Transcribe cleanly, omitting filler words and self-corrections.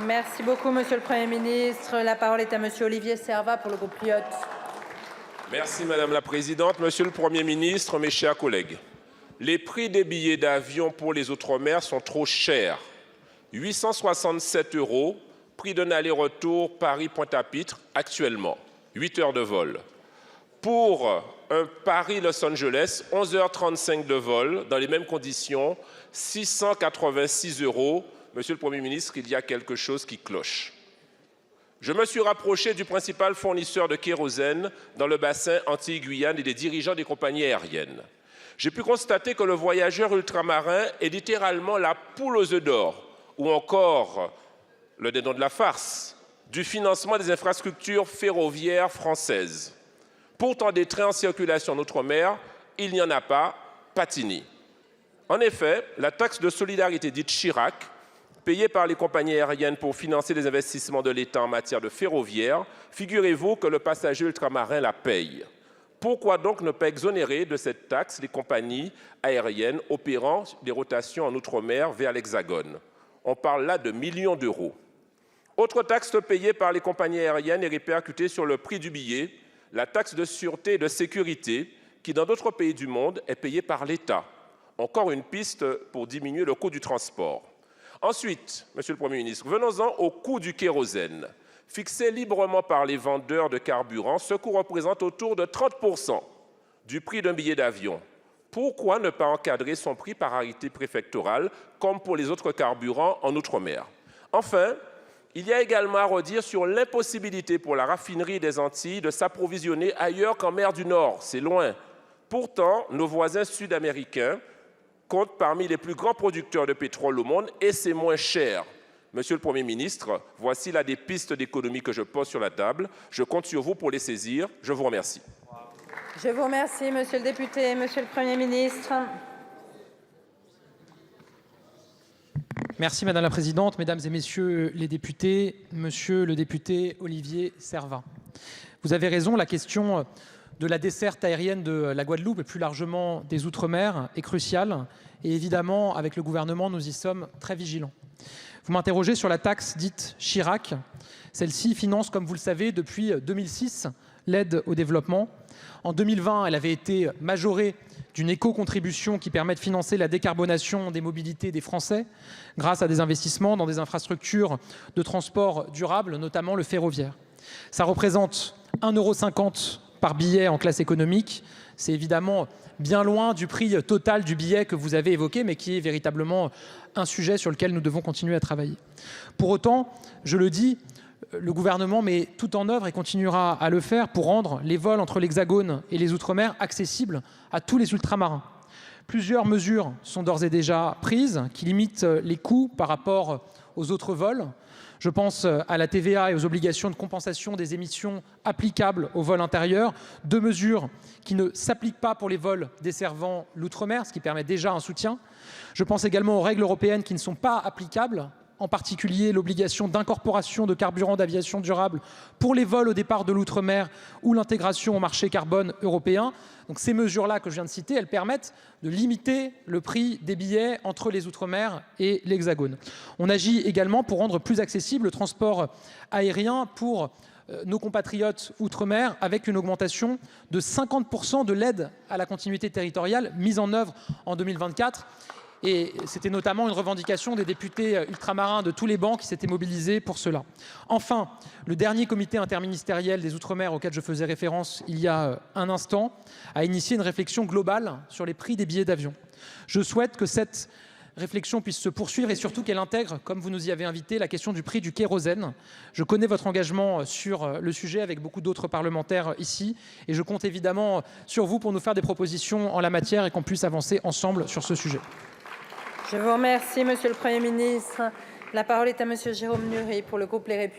Merci beaucoup, Monsieur le Premier ministre. La parole est à Monsieur Olivier Serva pour le groupe Lyotte. Merci Madame la Présidente. Monsieur le Premier ministre, mes chers collègues, les prix des billets d'avion pour les Outre-mer sont trop chers. 867 €, prix d'un aller-retour Paris-Pointe-à-Pitre actuellement, 8 heures de vol. Pour un Paris-Los Angeles, 11h35 de vol, dans les mêmes conditions, 686 €. Monsieur le Premier ministre, il y a quelque chose qui cloche. Je me suis rapproché du principal fournisseur de kérosène dans le bassin Antilles-Guyane et des dirigeants des compagnies aériennes. J'ai pu constater que le voyageur ultramarin est littéralement la poule aux œufs d'or, ou encore le dindon de la farce, du financement des infrastructures ferroviaires françaises. Pourtant, des trains en circulation en Outre-mer, il n'y en a pas, patini. En effet, la taxe de solidarité dite Chirac, payée par les compagnies aériennes pour financer les investissements de l'État en matière de ferroviaire, figurez-vous que le passager ultramarin la paye. Pourquoi donc ne pas exonérer de cette taxe les compagnies aériennes opérant des rotations en Outre-mer vers l'Hexagone? On parle là de millions d'euros. Autre taxe payée par les compagnies aériennes et répercutée sur le prix du billet, la taxe de sûreté et de sécurité, qui dans d'autres pays du monde est payée par l'État. Encore une piste pour diminuer le coût du transport. Ensuite, Monsieur le Premier ministre, venons-en au coût du kérosène. Fixé librement par les vendeurs de carburant, ce coût représente autour de 30% du prix d'un billet d'avion. Pourquoi ne pas encadrer son prix par arrêté préfectoral, comme pour les autres carburants en Outre-mer? Enfin, il y a également à redire sur l'impossibilité pour la raffinerie des Antilles de s'approvisionner ailleurs qu'en mer du Nord. C'est loin. Pourtant, nos voisins sud-américains compte parmi les plus grands producteurs de pétrole au monde et c'est moins cher. Monsieur le Premier ministre, voici là des pistes d'économie que je pose sur la table. Je compte sur vous pour les saisir. Je vous remercie. Je vous remercie, Monsieur le député. Monsieur le Premier ministre. Merci Madame la Présidente, Mesdames et Messieurs les députés, Monsieur le député Olivier Serva. Vous avez raison, la question de la desserte aérienne de la Guadeloupe et plus largement des Outre-mer est cruciale et évidemment avec le gouvernement nous y sommes très vigilants. Vous m'interrogez sur la taxe dite Chirac. Celle-ci finance, comme vous le savez, depuis 2006 l'aide au développement. En 2020, elle avait été majorée d'une éco-contribution qui permet de financer la décarbonation des mobilités des Français grâce à des investissements dans des infrastructures de transport durable, notamment le ferroviaire. Ça représente 1,50 € par billet en classe économique. C'est évidemment bien loin du prix total du billet que vous avez évoqué, mais qui est véritablement un sujet sur lequel nous devons continuer à travailler. Pour autant, je le dis, le gouvernement met tout en œuvre et continuera à le faire pour rendre les vols entre l'Hexagone et les Outre-mer accessibles à tous les ultramarins. Plusieurs mesures sont d'ores et déjà prises qui limitent les coûts par rapport aux autres vols. Je pense à la TVA et aux obligations de compensation des émissions applicables aux vols intérieurs, deux mesures qui ne s'appliquent pas pour les vols desservant l'outre-mer, ce qui permet déjà un soutien. Je pense également aux règles européennes qui ne sont pas applicables, en particulier l'obligation d'incorporation de carburants d'aviation durable pour les vols au départ de l'outre-mer ou l'intégration au marché carbone européen. Donc ces mesures-là que je viens de citer, elles permettent de limiter le prix des billets entre les Outre-mer et l'Hexagone. On agit également pour rendre plus accessible le transport aérien pour nos compatriotes Outre-mer avec une augmentation de 50% de l'aide à la continuité territoriale mise en œuvre en 2024. Et c'était notamment une revendication des députés ultramarins de tous les bancs qui s'étaient mobilisés pour cela. Enfin, le dernier comité interministériel des Outre-mer auquel je faisais référence il y a un instant a initié une réflexion globale sur les prix des billets d'avion. Je souhaite que cette réflexion puisse se poursuivre et surtout qu'elle intègre, comme vous nous y avez invité, la question du prix du kérosène. Je connais votre engagement sur le sujet avec beaucoup d'autres parlementaires ici et je compte évidemment sur vous pour nous faire des propositions en la matière et qu'on puisse avancer ensemble sur ce sujet. Je vous remercie, Monsieur le Premier ministre. La parole est à Monsieur Jérôme Nury pour le groupe Les Républicains.